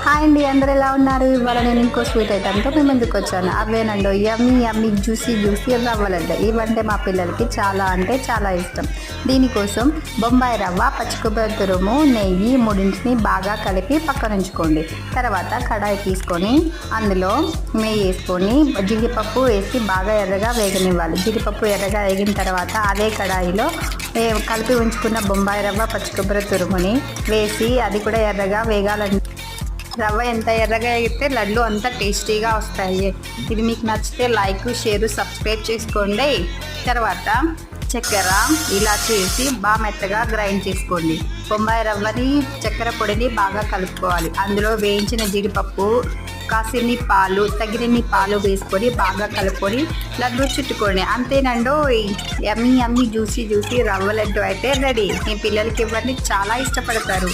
Hi అండి, అందరు ఎలా ఉన్నారు? ఇవాళ నేను ఇంకో స్వీట్ ఐటమ్తో మీ ముందుకు వచ్చాను. అవేనండి యమ్మీ యమ్మీ జ్యూసీ జ్యూసీ రవ్వలడ్డ. ఇవంటే మా పిల్లలకి చాలా అంటే చాలా ఇష్టం. దీనికోసం బొంబాయి రవ్వ, పచ్చి కొబ్బరి తురుము, నెయ్యి మూడింటిని బాగా కలిపి పక్కన ఉంచుకోండి. తర్వాత కడాయి తీసుకొని అందులో నెయ్యి వేసుకొని జీడిపప్పు వేసి బాగా ఎర్రగా వేగనివ్వాలి. జీడిపప్పు ఎర్రగా వేగిన తర్వాత అదే కడాయిలో కలిపి ఉంచుకున్న బొంబాయి రవ్వ, పచ్చి కొబ్బరి తురుముని వేసి అది కూడా ఎర్రగా వేగాలండి. రవ్వ ఎంత ఎర్రగా అయితే లడ్లు అంత టేస్టీగా వస్తాయి. ఇది మీకు నచ్చితే లైక్, షేర్, సబ్స్క్రైబ్ చేసుకోండి. తర్వాత చక్కెర ఇలాచి వేసి బాగా మెత్తగా గ్రైండ్ చేసుకోండి. బొంబాయి రవ్వని చక్కెర పొడిని బాగా కలుపుకోవాలి. అందులో వేయించిన జీడిపప్పు, కాసిన్ని పాలు, తగినన్ని పాలు వేసుకొని బాగా కలుపుకొని లడ్డు చుట్టుకోండి. అంతేనండో, యమ్మీ యమ్మీ జ్యూసీ జ్యూసీ రవ్వ లడ్డు అయితే రెడీ. మీ పిల్లలకి ఇవ్వండి, చాలా ఇష్టపడతారు.